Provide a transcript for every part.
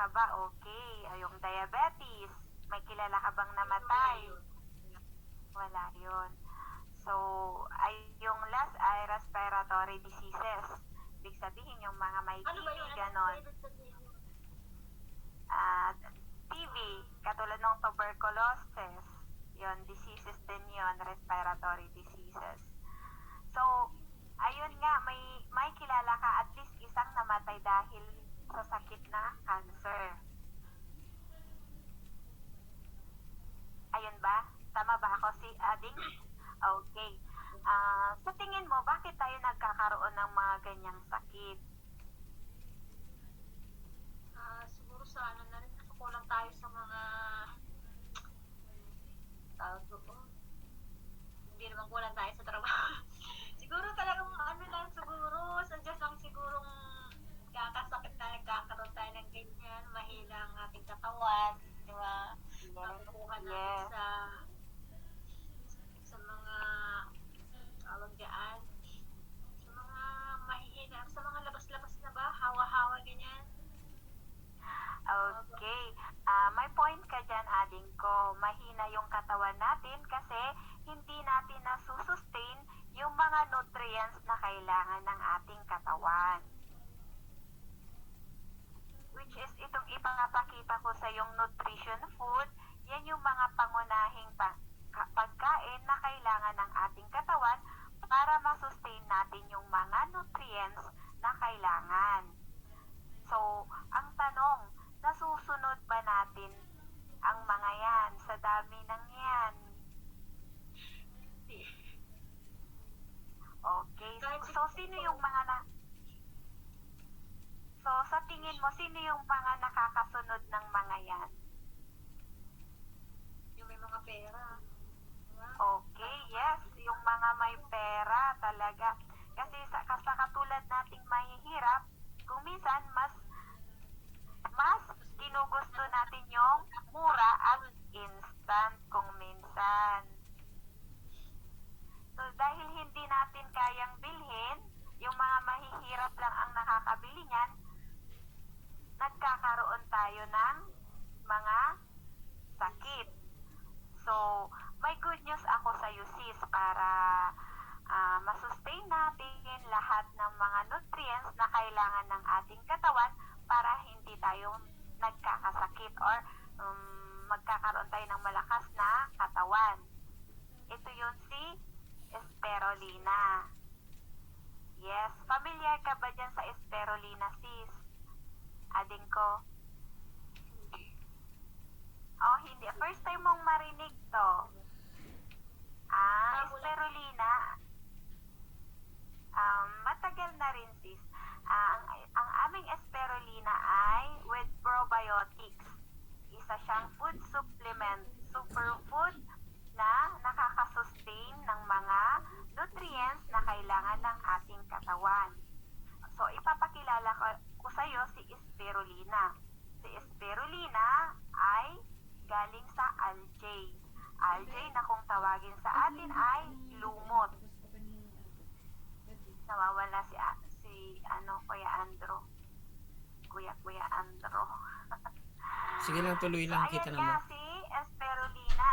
ka ba? Okay. Yung diabetes, may kilala ka bang namatay? Wala yun. So, ay yung last ay respiratory diseases. Ibig sabihin yung mga may Ano TB, ba yun? Ano ganon. ibig sabihin yun? TB, katulad ng tuberculosis, yon diseases din yon, respiratory diseases. So, ayun nga, may kilala ka at least isang namatay dahil sa sakit na cancer. Ayun ba? Tama ba ako si Ading? Okay. Sa tingin mo, bakit tayo nagkakaroon ng mga ganyang sakit? Siguro sa ano na rin, kulang tayo sa mga tawag ko. Hindi naman kulang tayo sa trabaho. Siguro talagang ano lang siguro, suggest lang sigurong kakasakit na nagkakaroon tayo ng ganyan, mahina ang ating katawan, di ba? Makukuha natin Yes. sa mga tawag dyan, sa mga mahihina, sa mga labas-labas na ba, hawa-hawa ganyan. Okay. May point ka dyan, ading ko. Mahina yung katawan natin kasi hindi natin nasusustain yung mga nutrients na kailangan ng ating katawan. Which is itong ipapakita ko sa yung nutrition food, yan yung mga pangunahing pagkain na kailangan ng ating katawan para masustain natin yung mga nutrients na kailangan. So, ang tanong, nasusunod ba natin ang mga yan sa dami ng yan? Okay, so sino yung mga So, sa tingin mo, sino yung mga nakakasunod ng mga yan? Yung may mga pera. Diba? Okay, yes, yung mga may pera talaga. Kasi sa katulad nating mahihirap, kung minsan mas ginugusto natin yung mura at instant kung minsan. So, dahil hindi natin kayang bilhin, yung mga mahihirap lang ang nakakabili niyan, nagkakaroon tayo ng mga sakit. So, may good news ako sa iyo, sis, para masustain natin lahat ng mga nutrients na kailangan ng ating katawan para hindi tayo nagkakasakit or magkakaroon tayo ng malakas na katawan. Ito yun si spirulina. Yes, familiar ka ba dyan sa spirulina, sis? Ading ko? Oh, hindi. First time mong marinig to. Spirulina. Matagal na rin, sis. Ang aming spirulina ay with probiotics. Isa siyang food supplement, superfood na nakakasustain ng mga nutrients na kailangan ng ating katawan. So, ipapakilala ko sa iyo si spirulina. Si spirulina ay galing sa algae. Algae na kung tawagin sa atin ay lumot. Nawawala si Kuya Andro. Kuya Andro. Sige lang, tuloy lang, So, kita ayan nga naman. si spirulina.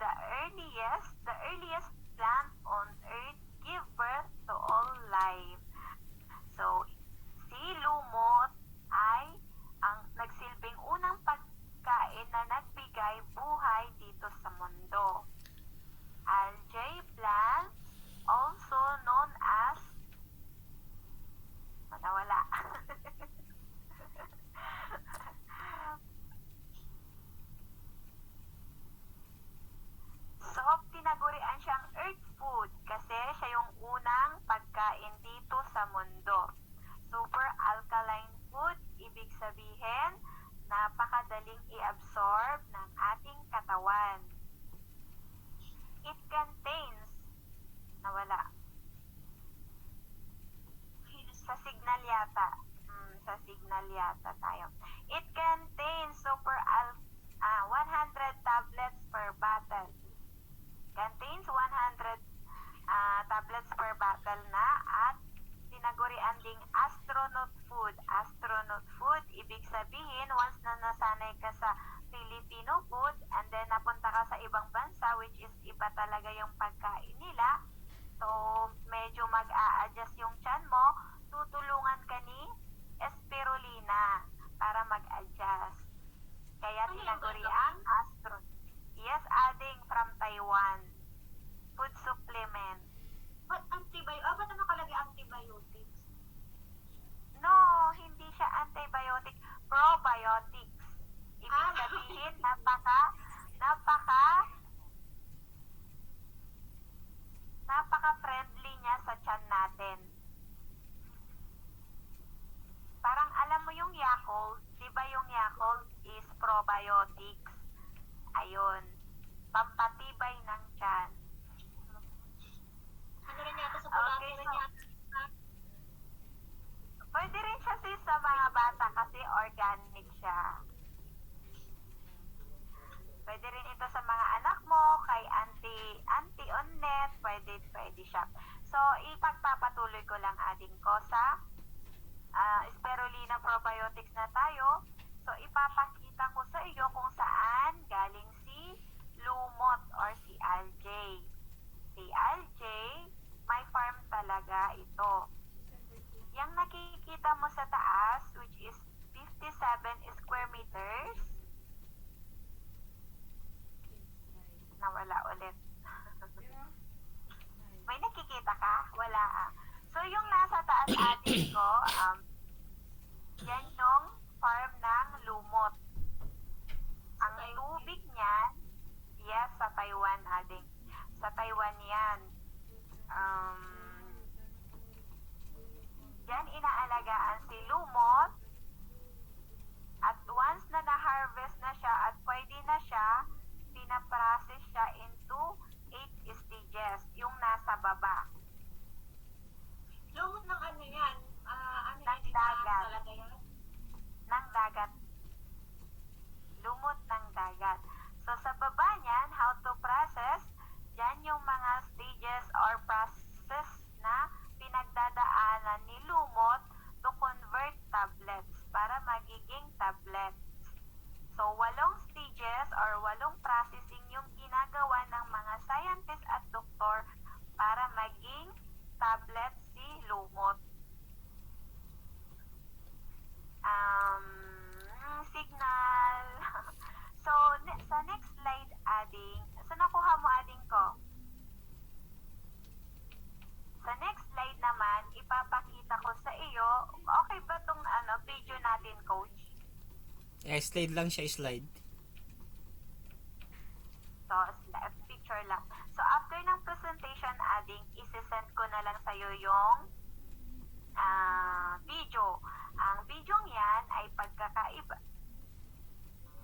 The earliest plant on earth give birth to all life. So, si lumot ay ang nagsilbing unang pagkain na nagbigay buhay dito sa mundo. Algae plants, also known as nawala. So, tinagurian siyang earth food kasi siya yung unang pagkain dito sa mundo. Super alkaline food, ibig sabihin, napakadaling i-absorb ng ating katawan. It contains, nawala, sa signal yata tayo. It contains 100 tablets per bottle. Contains 100 tablets per bottle na at tinagurian ding astronomical Filipino food and then napunta ka sa ibang bansa which is iba talaga yung pagkain nila. So, medyo mag-a-adjust yung tiyan mo. Tutulungan ka ni Espirulina para mag-adjust. Kaya Ano yung tinaguri gagawin? ang astro. Yes, adding from Taiwan. Food supplement. Ba't ba't nakalagay antibiotics? No, hindi siya antibiotic, probiotics. Ibig Ah. sabihin, napaka-friendly niya sa tiyan natin. Parang alam mo yung Yakult, di ba yung Yakult is probiotics? Ayun, pampatibay ng tiyan. Ano rin yata sa Okay, rin so- yata. Pwede rin siya sis sa mga bata kasi organic siya. Pwede rin ito sa mga anak mo, kay auntie on net, pwede siya. So, ipagpapatuloy ko lang ating ko sa Spirulina probiotics na tayo. So, ipapakita ko sa iyo kung saan galing si Lumot or si LJ. Si LJ, may farm talaga ito. Yang nakikita mo sa taas, which is 57 square meters, nawala ulit. May nakikita ka? Wala ah. So, yung nasa taas atin ko, yan yung farm ng Lumot. Ang tubig niyan, yes, sa Taiwan, ading. Sa Taiwan yan. Yan inaalagaan si Lumot. At once na na-harvest na siya at pwede na siya, pinaprocess siya into 8 stages, yung nasa baba. Lumot ng ano yan? Ano Ng yan? dagat. Talaga yan? Ng dagat. Lumot ng dagat. So, sa baba niyan, how to process, yan yung mga stages or process na pinagdadaanan ni Lumot to convert tablets para magiging tablets. So, 8 stages or 8 processing yung ginagawa ng mga scientist at doktor para maging tablet si Lumot. Signal. So, sa next slide, ading. So, nakuha mo, ading ko. Sa next slide naman, ipapakita ko sa iyo. Okay ba tong video natin, coach? Slide lang siya, slide. So, picture lang. So, after ng presentation, ading, isi-send ko na lang sa iyo yung video. Ang video yan ay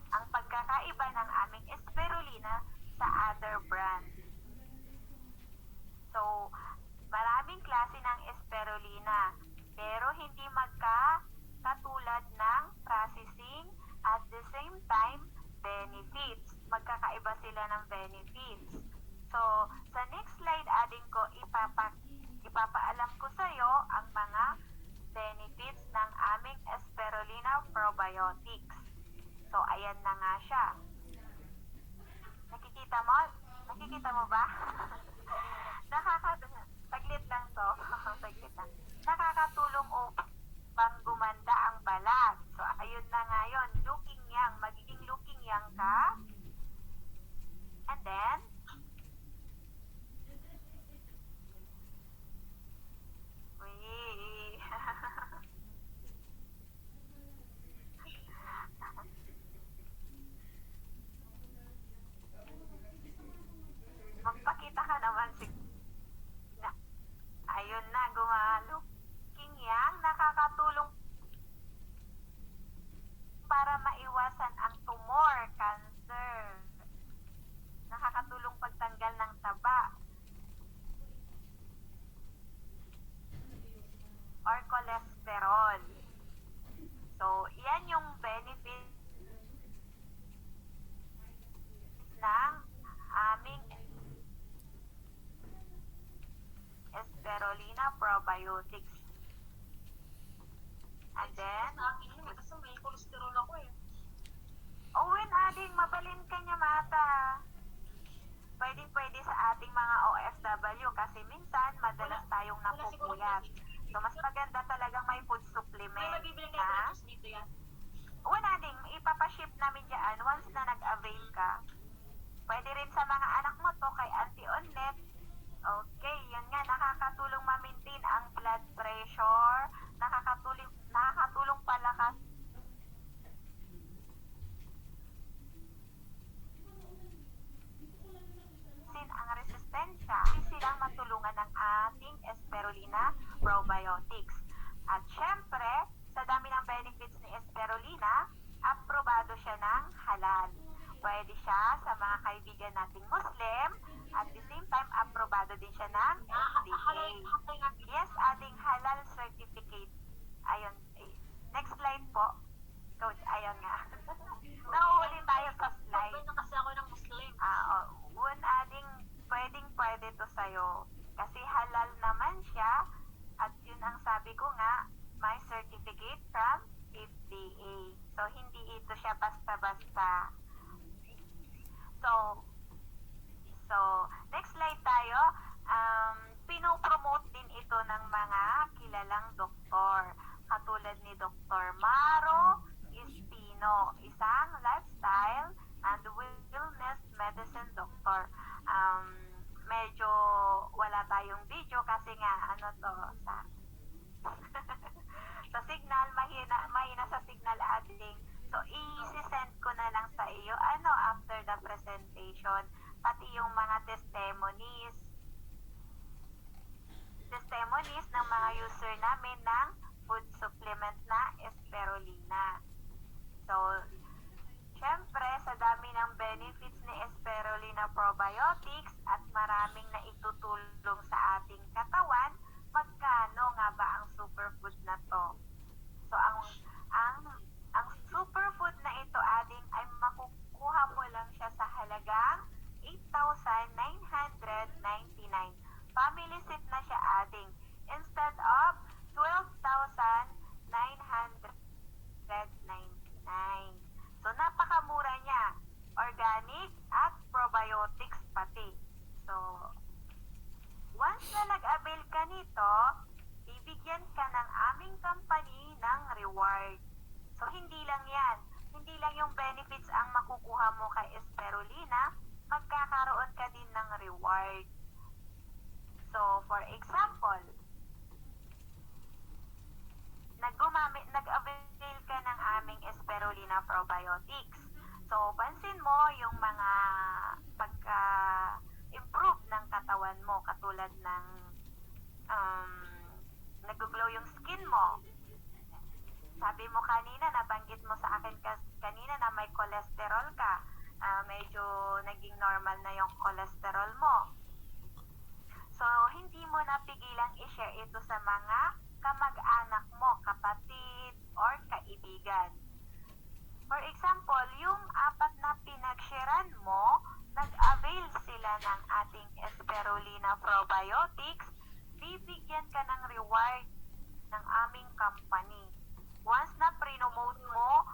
ang pagkakaiba ng aming Spirulina sa other brand. So, maraming klase ng Spirulina, pero hindi magkakatulad ng processing at the same time benefits. Magkakaiba sila ng benefits. So, sa next slide, ading ko, ipapaalam ko sa iyo ang mga benefits ng aming Spirulina probiotics. So, ayan na nga siya. Nakikita mo? Nakikita mo ba? Saglit lang to. Saglit lang. Nakakatulong upang gumanda ang balat. So, ayun na nga yun. Looking young. Magiging looking young ka. And then, magpakita ka naman ayun na, gumalo. King Yang, nakakatulong para maiwasan ang tumor, cancer. Nakakatulong pagtanggal ng taba or cholesterol. So, yan yung benefit ng aming Spirulina probiotics. And then, Sa akin yun, kasi may cholesterol ako eh. Owen, adi, pwede sa ating mga OFW kasi minsan madalas tayong Wala siguro napupuyat. yan. So, mas maganda talagang may food May supplement. mabibili kayo Ha? ng juice dito yan. Wala ding, ipapaship namin dyan once na nag-avail ka. Pwede rin sa mga anak mo to kay Auntie Onlet. Okay, yun nga, nakakatulong ma-maintain ang blood pressure, nakakatulong palakas ang resistensya, silang matulungan ng ating Spirulina probiotics. At syempre, sa dami ng benefits ni Spirulina, aprobado siya ng halal. Pwede siya sa mga kaibigan nating Muslim, at the same time, aprobado din siya ng FDA. Yes, ating halal certificate. Ayun, next slide po. Coach, ayun nga. Nauuli tayo sa slide. Pwede kasi ako ng Muslim. Pwede to sa'yo. Kasi halal naman siya. At yun ang sabi ko nga, may certificate from FDA. So, hindi ito siya basta-basta. So, next slide tayo. Pinopromote din ito ng mga kilalang doktor. Katulad ni Dr. Maro Espino, isang lifestyle and wellness medicine doctor. Medyo wala tayong video kasi nga sa signal, mahina sa signal ating. So, i-send ko na lang sa iyo after the presentation, pati yung mga testimonies ng mga user namin ng food supplement na Spirulina. So, syempre, sa dami ng benefits ni Spirulina Probiotics at maraming na itutulong sa ating katawan, magkano nga ba ang superfood na to? So, ang superfood na ito, ading, ay makukuha mo lang siya sa halagang 8,999. Family set na siya, ading. Instead of 12,999. So, napakamura niya. Organic at probiotics pati. So, once na nag-avail ka nito, bibigyan ka ng aming company ng reward. So, hindi lang yan. Hindi lang yung benefits ang makukuha mo kay Spirulina, magkakaroon ka din ng reward. So, for example, nag-avail ka ng aming Spirulina Probiotics. So, pansin mo yung mga pagka-improve ng katawan mo, katulad ng nag-glow yung skin mo. Sabi mo kanina, nabanggit mo sa akin kanina na may cholesterol ka. Medyo naging normal na yung cholesterol mo. So, hindi mo napigilang i-share ito sa mga kamag-anak mo, kapatid, or kaibigan. For example, yung 4 na pinag-sharean mo, nag-avail sila ng ating Spirulina Probiotics, bibigyan ka ng reward ng aming company. Once na pre-promote mo,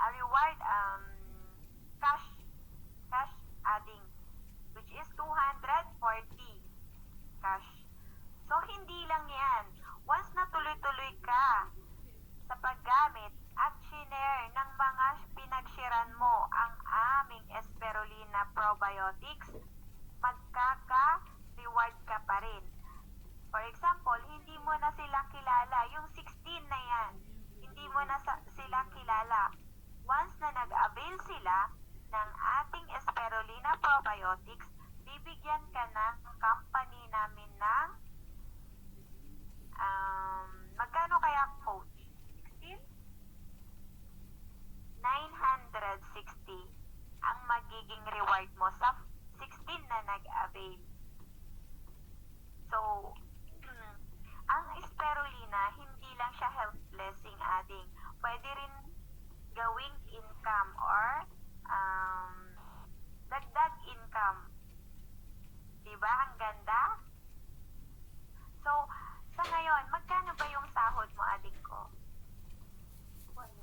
a reward, cash adding, which is 240 cash. So, hindi lang yan. Once na tuloy-tuloy ka sa paggamit at shinare ng mga pinag-sharean mo ang aming Spirulina Probiotics, magkaka-reward ka pa rin. For example, hindi mo na sila kilala, yung 16 na yan, hindi mo na sila kilala. Once na nag-avail sila ng ating Spirulina Probiotics, bibigyan ka ng company namin ng magkano kaya, coach? 16? 960 ang magiging reward mo sa 16 na nag-avail. So, ang Spirulina, hindi lang siya health blessing, ading. Pwede rin gawing income or dagdag income. Diba? Ang ganda? So, sa ngayon, magkano ba yung sahod mo, adik ko? 150.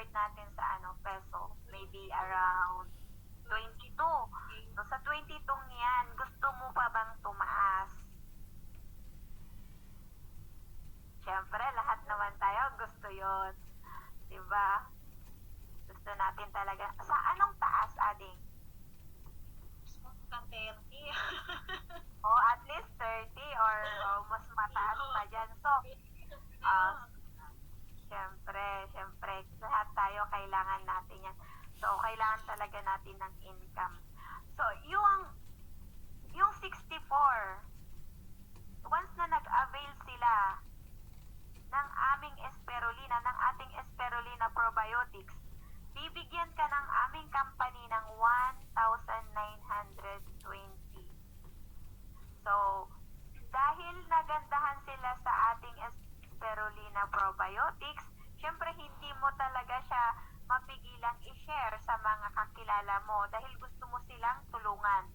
i-convert natin sa peso, maybe around 22. So sa 22 yan, gusto mo pa bang tumaas? Siyempre, lahat naman tayo gusto yon, diba? Gusto natin talaga. Sa anong taas, ading? Hanggang 30. O at least 30 or mas mataas pa dyan. So, syempre, lahat tayo kailangan natin yan. So, kailangan talaga natin ng income. So, yung 64, once na nag-avail sila ng aming Spirulina, ng ating Spirulina Probiotics, bibigyan ka ng aming company ng 1,920. So, dahil nagandahan sila sa ating Spirulina Probiotics, syempre hindi mo talaga siya mapigilang i-share sa mga kakilala mo dahil gusto mo silang tulungan.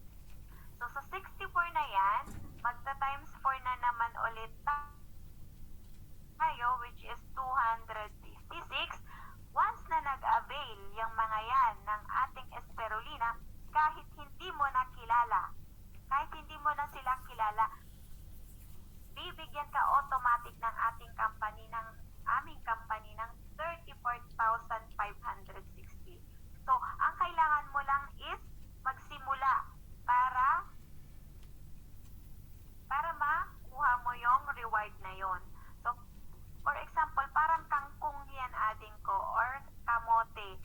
So, sa 64 na yan, magta-times 4 na naman ulit tayo, which is 256. Once na nag-avail yung mga yan ng ating Spirulina, kahit hindi mo na kilala, kahit hindi mo na sila kilala, bibigyan ka automatic ng ating company, ng aming company ng 34,560. So, ang kailangan mo lang is magsimula para makuha mo yung reward na yon. So, for example, parang kangkong yan ading ko or kamote.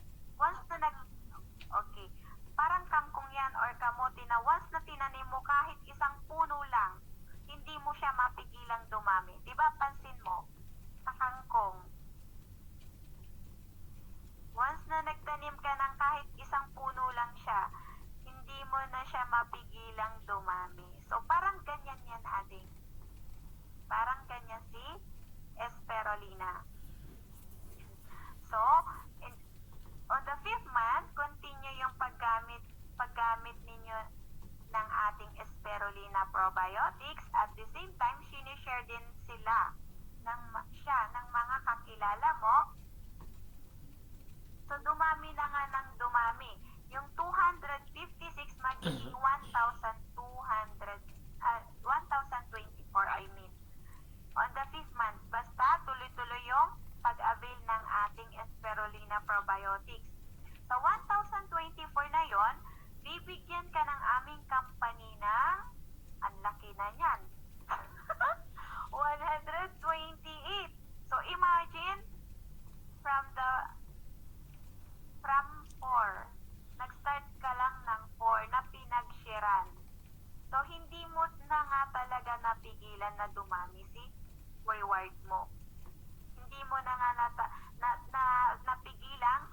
Parang kangkong yan or kamote na once na tinanim mo kahit isang puno lang, hindi mo siya mapigilang dumami. Diba pansin mo? Sa kangkong. Once na nagtanim ka ng kahit isang puno lang siya, hindi mo na siya mapigilang dumami. So, parang ganyan yan, ading. Parang ganyan si Spirulina. So, on the 5th month, continue yung paggamit ninyo ng ating Spirulina Probiotics. At the same time, sinishare din sila ng mga kakilala mo. So, dumami na nga ng dumami. Yung 256 magiging 1,024, I mean. On the 5th month, basta tuloy-tuloy yung pag-avail ng ating Spirulina Probiotics. Sa 1,024 na yon, bibigyan ka ng aming company ng, ang laki na yan, 128. So, imagine, from 4, nag-start ka lang ng 4 na pinagshiran. So, hindi mo na nga talaga napigilan na dumami si reward mo. Hindi mo na nga napigilang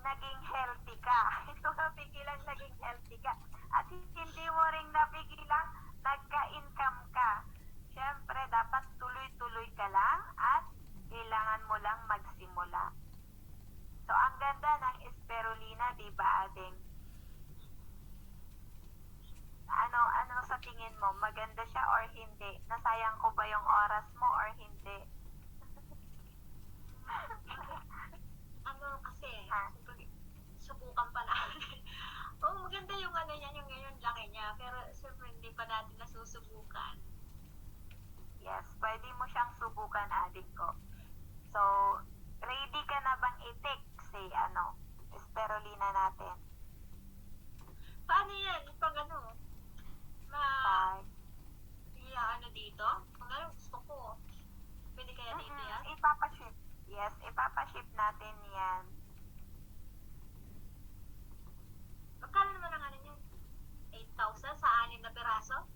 naging healthy ka. Hindi mo napigilang naging healthy ka. At hindi mo rin napigilang nagka-income ka. Siyempre, dapat tuloy-tuloy ka lang at kailangan mo lang magsimula. So, ang ganda ng Spirulina, di ba, ading? Ano sa tingin mo? Maganda siya or hindi? Nasayang ko ba yung oras mo or hindi? Kasi, subukan pa natin. Maganda yung yung laki niya. Pero, siyempre, hindi pa natin nasusubukan. Yes, pwede mo siyang subukan, adik ko. So, ready ka na bang i-take si Spirulina natin? Paano yan? Pag Bye. Dito? Pag gusto ko. Pwede kaya dito yan? Ipapaship. Yes, ipapaship natin yan. Magkano naman ang yan? 8,000 sa 6 na piraso?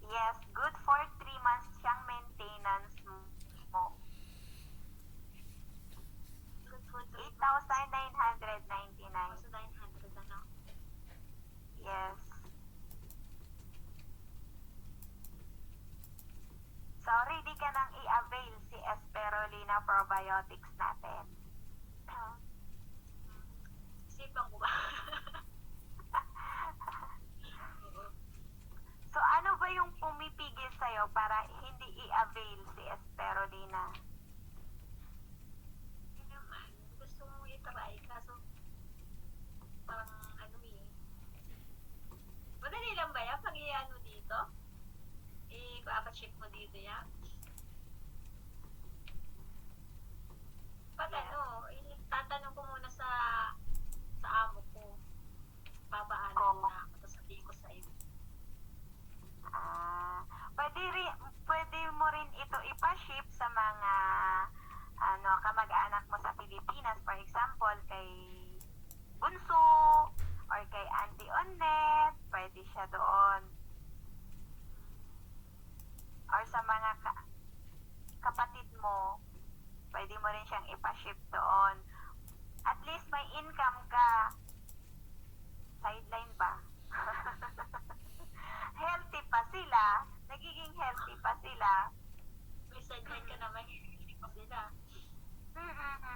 Yes, good for 3 months siyang maintenance mo. Good for 3 8,999. So, 900 Yes. So, ready ka nang i-avail si Spirulina Probiotics natin. Isipan ko ba? So, ano ba yung pumipigil sa'yo para hindi i-avail si Spirulina? Hindi naman. i-try. Kaso, parang ano eh. Madali lang ba yan? Pag i-ano dito? I-ship mo dito yan? Pag ano, tatanong ko muna sa amo ko. Papaanan na ako. Tapos sabihin ko sa'yo. Pwede mo rin ito ipa-ship sa mga kamag-anak mo sa Pilipinas. For example, kay Bunso or kay Auntie Onet, pwede siya doon. Or sa mga kapatid mo, pwede mo rin siyang ipa-ship doon. At least may income ka. Sideline ba? Healthy pa sila. Nagiging healthy pa sila. May sideline ka naman. Hindi pa sila.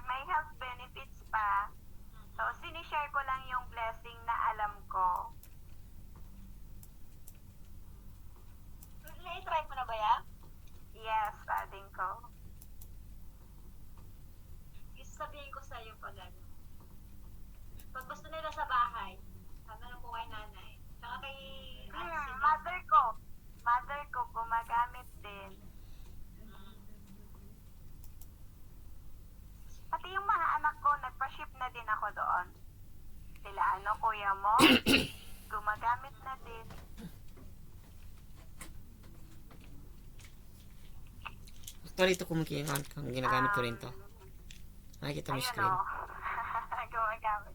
May health benefits pa. So, sinishare ko lang yung blessing na alam ko. Na-try mo na ba yan? Yes, adding ko. Isasabihin ko sa'yo pag ano. Pag gusto nila sa bahay, tatanong ko kay nanay. Saka kay Mother ko gumagamit din. Pati yung mga anak ko, nagpa-ship na din ako doon. Sila kuya mo, gumagamit na din. Actually, ito kumakiyan kung ginagamit ko rin to. Nakikita mo yung screen. Gumagamit.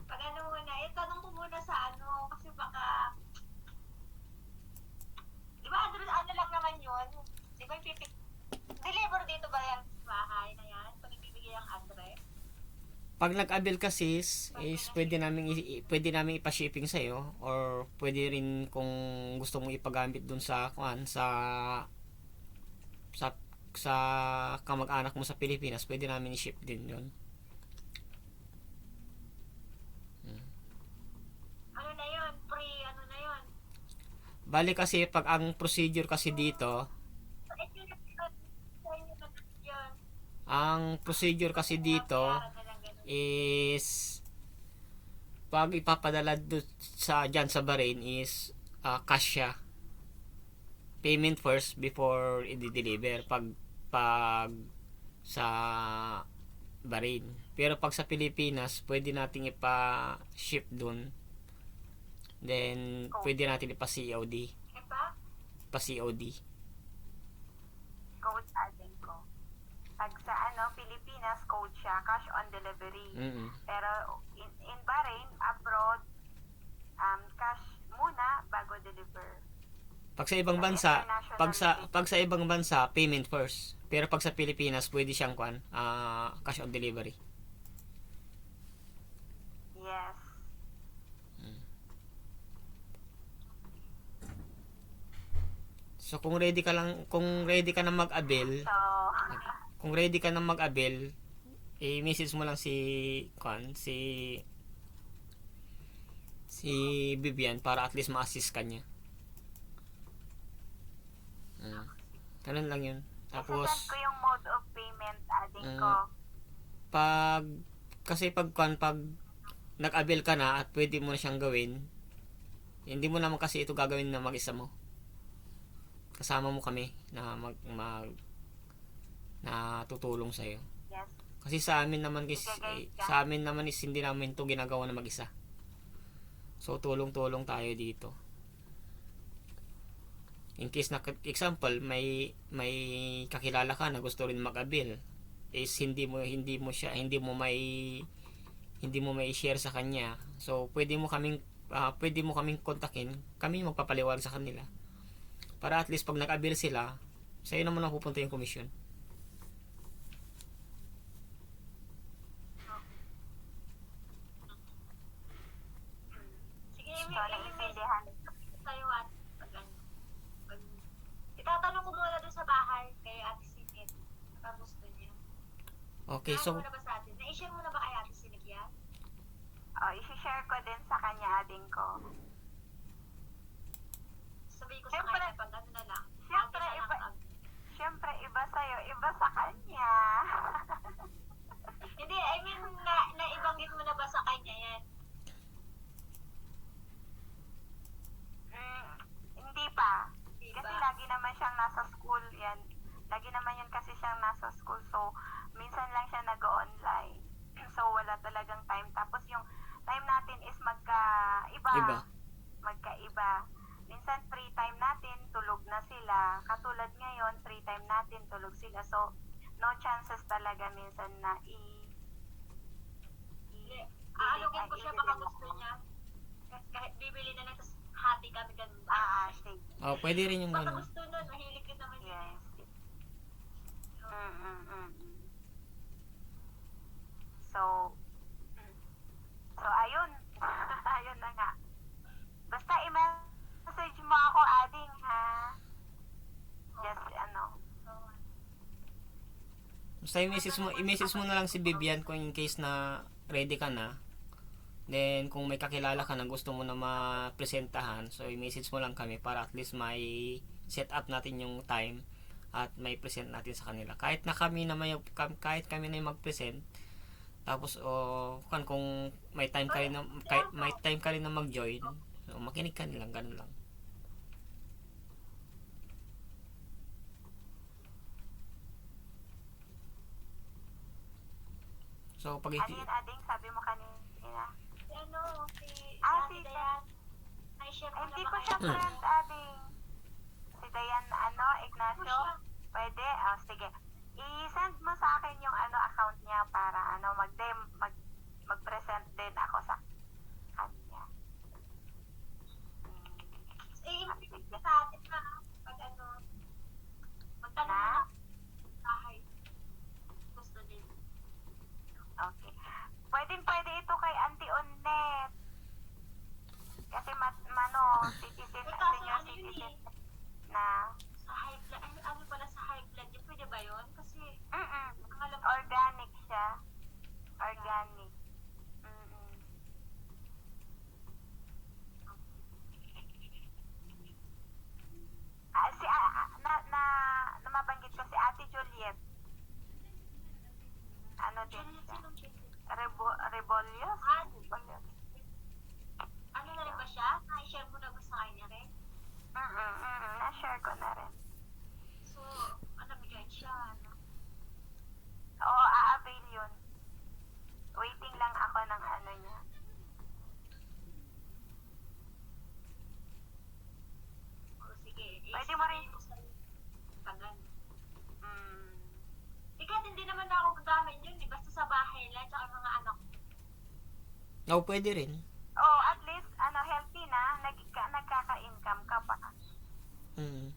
Pag ano muna, tanong ko muna sa ano, kasi baka, di ba ano lang naman yun? Di ba deliver dito ba yan sa bahay na yan? Pag ibibigay ang address? Pag nag-avail ka sis, is pwede namin ipa-shipping sa iyo or pwede rin kung gusto mong ipagamit dun sa sa kamag-anak mo sa Pilipinas, pwede namin i-ship din 'yon. Ano na yun? Ano na yun? Bali kasi pag ang procedure kasi dito, ang procedure kasi dito is pag ipapadala dyan sa Bahrain is cash siya. Payment first before i-deliver pag sa Bahrain. Pero pag sa Pilipinas, pwede nating ipa-ship dun. Then pwede natin ipa-COD. Pa-COD. Code adding ko. Pag sa Pilipinas, code siya, cash on delivery. Pero in Bahrain, abroad, cash muna bago deliver. Pag sa ibang bansa, pag sa ibang bansa, payment first. Pero pag sa Pilipinas, pwede siyang cash on delivery. Yes. So kung ready ka na mag-avail, i-message mo lang si Vivian para at least ma-assist ka niya. Ganun lang yun. Tapos Isasend ko yung mode of payment adding ko. pag nag-avail ka na at pwede mo na siyang gawin, hindi mo naman kasi ito gagawin na mag-isa mo. Kasama mo kami na na tutulong sa iyo. Yes. Kasi sa amin naman is hindi namin 'to ginagawa na mag-isa. So tulong-tulong tayo dito. In case na example may kakilala ka na gusto rin mag-avail, is hindi mo may share sa kanya. So pwede mo kaming kontakin, kami magpapaliwanag sa kanila. Para at least pag nag-avail sila, sa'yo naman ang pupunta yung commission. Sige, So, naiintindihan. sa'yo at itatanong ko muna doon sa bahay kay Ate Sinit. Baka gusto niya. Okay, so Ano na ba sa atin? Na-share mo na ba kay Ate Sinit yan? I-share ko din sa kanya adding ko. Sabihin ko sa Siyempre. kanya pag ano na lang. Siyempre, Ate na lang Siyempre, iba sa'yo, iba sa kanya. naman siyang nasa school yan. Lagi naman yan kasi siyang nasa school. So, minsan lang siya nag-online. So, wala talagang time. Tapos yung time natin is magkaiba. Iba. Magkaiba. Minsan free time natin, tulog na sila. Katulad ngayon, free time natin, tulog sila. So, no chances talaga minsan na Aalugin ko siya baka gusto niya. Kahit bibili na lang, tapos hati kami ganun ba? sige. Oh, pwede rin yung Baka gano'n. gusto nun, mahilig din naman siya. Yes. Mm. So, ayun. Ayun na nga. Basta i-message mo ako, ading, ha? Just, Basta i-message mo na lang si Vivian kung in case na ready ka na. Then, kung may kakilala ka na gusto mo na ma-presentahan, so i-message mo lang kami para at least may set up natin yung time at may present natin sa kanila. Kahit kami na yung mag-present, tapos kung may time ka rin na may time ka rin na mag-join, so makinig ka nilang, ganun lang. So, pag ano yun, ading, sabi mo kanina? Si si Si Dayan. Ay, share ko Hindi na ko ba siya kayo? friend, ading. Si Dayan, Ignacio? Pwede? Sige. I-send mo sa akin yung account niya para mag-present din ako sa kanya. I-invite ka sa atin na pag magtanong Na? na bahay. Gusto din. Okay. Pwede ito kay Auntie Onet. Kasi citizen, Eh, kaso senior ano yun citizen eh? na Sa high blood, ano pala sa high blood, yun, pwede ba yun? Kasi, ang alam ko, organic siya. Organic. Mm-mm. Namabanggit ko si Ate Juliet. Ano din Juliet, siya? sinong Juliet? Rebolios? Ah, Rebolios. Ano na rin ba siya? Na-share mo na ba sa kanya rin? Na-share ko na rin. So, bigyan siya, Oo, a-avail yun. Waiting lang ako ng niya. O, sige. Pwede mo rin. Tagan. Mm. Ikaw, hindi naman ako gagamit yun, eh. Basta sa bahay lang, tsaka mga anak ko. Oh, pwede rin. Oh, at least, healthy na. Nagkaka-income ka pa. Mm.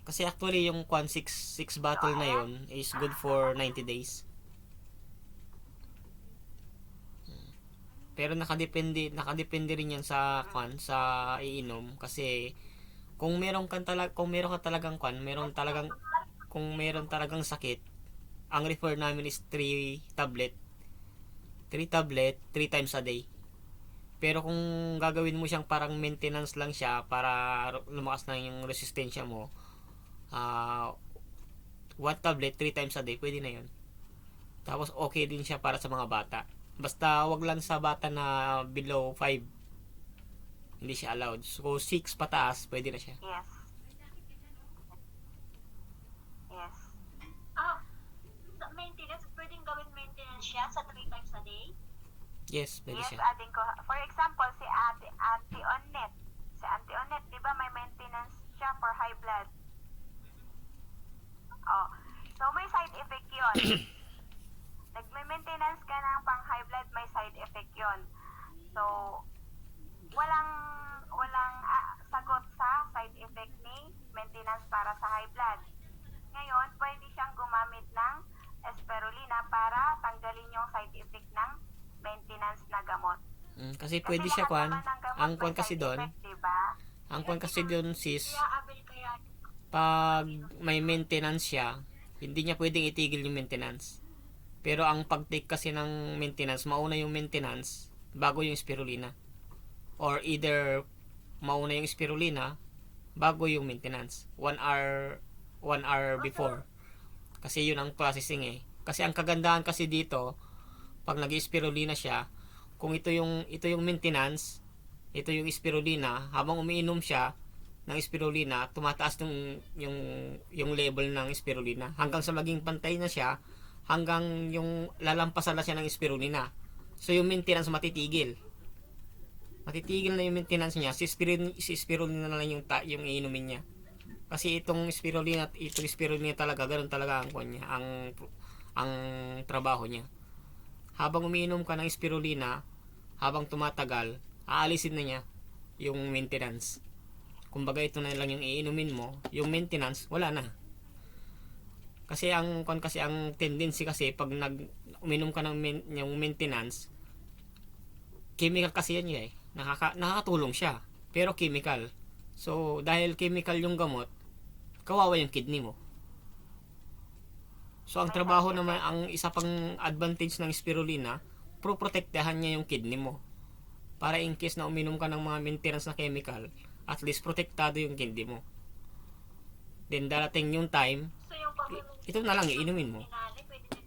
Kasi actually yung 6 bottle na yun is good for 90 days. Pero nakadepende rin yan sa iinom kasi kung meron ka talagang kung meron talagang sakit, ang refer namin is 3 tablet 3 times a day. Pero kung gagawin mo siyang parang maintenance lang siya para lumakas na yung resistensya mo, 1 tablet 3 times a day, pwede na yun. Tapos okay din siya para sa mga bata. Basta wag lang sa bata na below 5. Hindi siya allowed. So 6 pataas, pwede na siya. Yes. Sa maintenance, pwedeng gawin maintenance siya sa 3 times a day? Yes, pwede Yes, siya. adding ko. For example, si Auntie Onet. Si Auntie Onet, di ba may maintenance siya for high blood? Oh. So, may side effect yun. Nag-maintenance ka ng pang high blood, may side effect yun. So, walang sagot sa side effect ni maintenance para sa high blood. Ngayon, pwede siyang gumamit ng Esperolina para tanggalin yung side effect ng maintenance na gamot. Kasi pwede siya lahat kwan. naman ng gamot Ang may kwan kasi side doon, effect, diba? sis, Kaya abel kaya pag may maintenance siya, hindi niya pwedeng itigil yung maintenance. Pero ang pag-take kasi ng maintenance, mauna yung maintenance bago yung spirulina. Or either mauna yung spirulina bago yung maintenance. 1 hour before. Kasi yun ang processing eh. Kasi ang kagandahan kasi dito, pag nag-spirulina siya, kung ito yung maintenance, ito yung spirulina, habang umiinom siya, ng spirulina, tumataas yung level ng spirulina hanggang sa maging pantay na siya, hanggang yung lalampasan na siya ng spirulina. So yung maintenance matitigil na yung maintenance niya. Si spirulina na lang yung iinumin niya. Kasi itong spirulina talaga, ganun talaga ang kanya, ang trabaho niya. Habang umiinom ka ng spirulina, habang tumatagal, aalisin na niya yung maintenance. Kumbaga ito na lang yung iinumin mo, yung maintenance wala na. Kasi ang tendency kasi pag uminom ka ng yung maintenance, chemical kasi yan eh. Nakakatulong siya, pero chemical. So dahil chemical yung gamot, kawawa yung kidney mo. So ang trabaho naman, ang isa pang advantage ng spirulina, protektahan niya yung kidney mo. Para in case na uminom ka ng mga maintenance na chemical, at least protektado yung kidney mo. Then darating yung time, So yung ito na lang iinumin mo. Inali, pwede na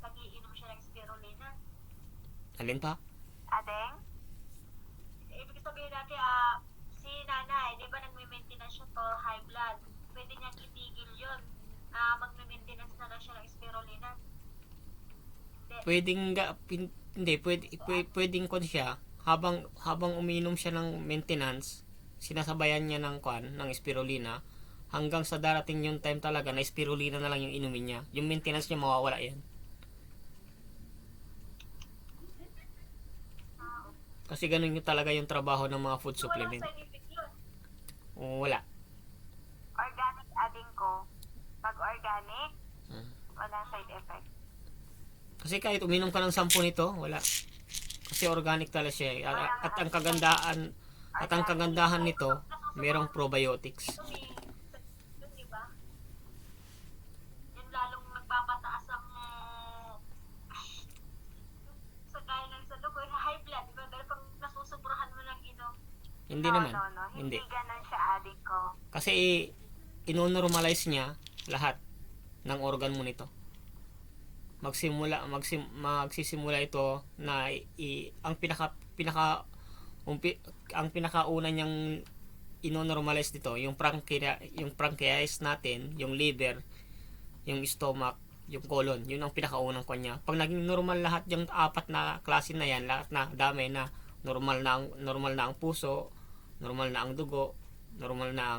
nag-iinom siya ng spirulina. Alin pa? Adeng? Ibig sabihin natin, si nanay, di ba nagme-maintenance siya for high blood? Pwede niyang itigil yun. Magme-maintenance na lang siya ng spirulina. Pwedeng kon siya habang umiinom siya ng maintenance, sinasabayan niya ng spirulina, hanggang sa darating yung time talaga na spirulina na lang yung inumin niya. Yung maintenance niya mawawala yan. Kasi ganun yung talaga yung trabaho ng mga food supplement. Walang side effect yun. Wala. Organic ading ko. Pag organic, walang side effect. Kasi kahit uminom ka ng 10 nito, wala. Kasi organic talaga siya. At ang kagandahan nito, merong probiotics. Yun, di ba? Yan lalong nagpapataas ang sa kaya ng sa dugo, high blood, di ba? Pero pag nasusubrahan mo ng inom, Hindi naman. No. Hindi. Hindi ganun siya ading ko. Kasi inonormalize niya lahat ng organ mo nito. Magsisimula ito na ang pinakauna niyang inonormalize dito, yung pancreas natin, yung liver, yung stomach, yung colon. Yun ang pinakaunang kanya. Pag naging normal lahat yung apat na klase na yan, lahat na dami na normal na ang puso, normal na ang dugo, normal na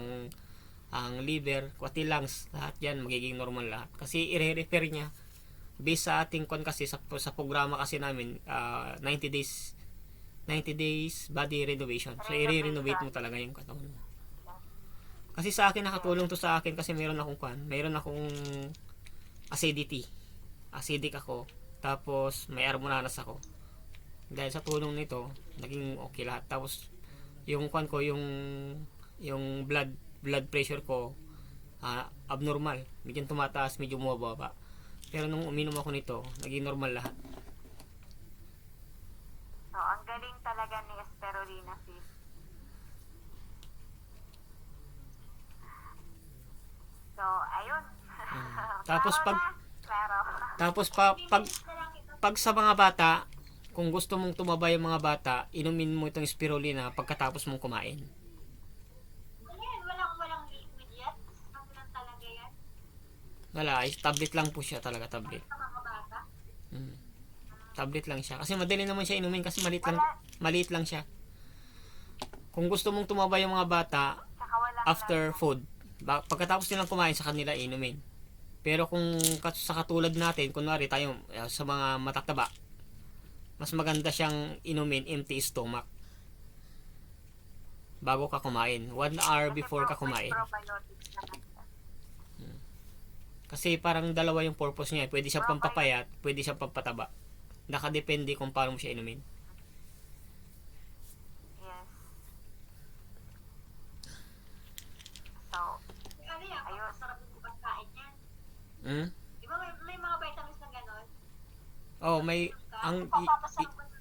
ang liver, pati lungs, lahat yan magiging normal lahat. Kasi i-refer niya based sa ating kasi sa programa kasi namin, 90 days body renovation. So i-renovate mo talaga yung katawan mo. Kasi sa akin nakatulong to sa akin kasi meron akong acidity. Acidic ako. Tapos may armonanas ako. Dahil sa tulong nito, naging okay lahat. Tapos yung yung blood pressure ko abnormal. Medyo tumataas, medyo bumababa. Pero nung uminom ako nito, naging normal lahat. So, ang galing talaga ni spirulina, sis. So, ayun. Tapos Klaro. pag sa mga bata, kung gusto mong tumaba yung mga bata, inumin mo itong spirulina pagkatapos mong kumain. Ayan, walang liquid yan. Ano lang talaga yan? Wala, tablet lang po siya talaga, tablet. Sa mga bata. Tablet lang siya. Kasi madali naman siya inumin kasi maliit lang siya. Kung gusto mong tumaba yung mga bata, Saka walang after food, pagkatapos nilang kumain sa kanila inumin. Pero kung sa katulad natin, kunwari tayo sa mga matataba, mas maganda siyang inumin empty stomach bago ka kumain, 1 hour before ka kumain. probiotics naman siya. Kasi parang dalawa yung purpose niya, pwede siyang pampapayat, pwede siyang pampataba. Nakadepende kung paano mo siya inumin. Yes. So, Ano yan? Ayun. Masarap yung pagkain yan. Di ba may mga vitamins na gano'n? Oh, may ang Papapasarap mo na.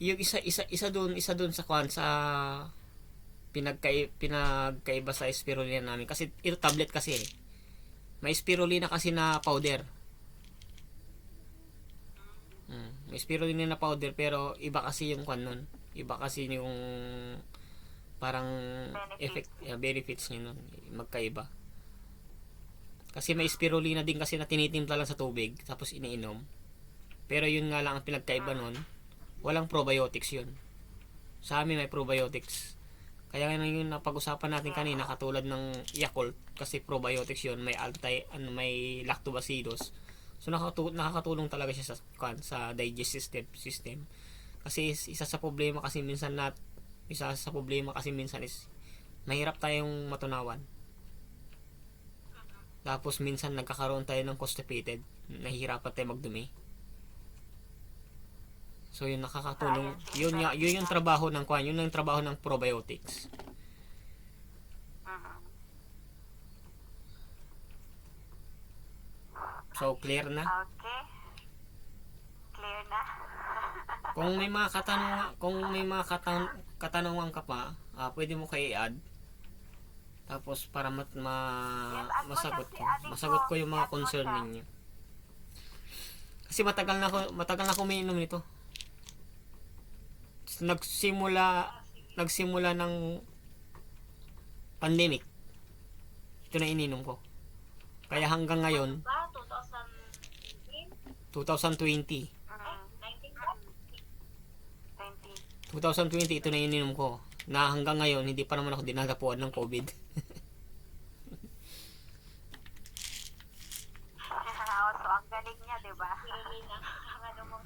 yung isa doon sa pinagkaiba sa spirulina namin kasi ito tablet kasi eh. May spirulina kasi na powder. May spirulina na powder pero iba kasi yung nun. Iba kasi parang Benefits. benefits niya nun, magkaiba. Kasi may spirulina din kasi na tinitimpla lang sa tubig, tapos iniinom. Pero yun nga lang ang pinagkaiba nun, walang probiotics yun. Sa amin may probiotics. Kaya nga yung napag-usapan natin kanina, katulad ng Yakult, kasi probiotics yun, may lactobacillus. So nakakatulong talaga siya sa digestive system. Kasi isa sa problema kasi minsan is mahirap tayong matunawan. Tapos minsan nagkakaroon tayo ng constipated, nahihirapan tayo magdumi. So yun nakakatulong. Yun yung trabaho ng yun yung trabaho ng probiotics. Mhm. So clear na. Okay. Clear na. Kung may mga katanungan ka pa, pwede mo kayo i-add. Tapos para masagot ko yung mga concern ninyo. Kasi matagal na ako umiinom nito. Nagsimula ng pandemic. Ito na ininom ko. Kaya hanggang ngayon, Ba, 2019? 2020. 19 ba? 20. 2020 ito na ininom ko. Na hanggang ngayon hindi pa naman ako dinadapuan ng COVID. So, ang galing niya, di ba? Pili na ang ano mo.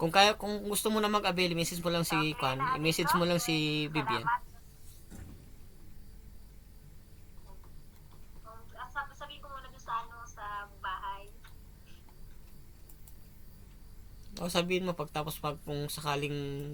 Kung gusto mo na mag-avail, message mo lang si i-message mo lang si Vivian. Salamat. Sabi ko muna doon sa bahay. O sabihin mo kung sakaling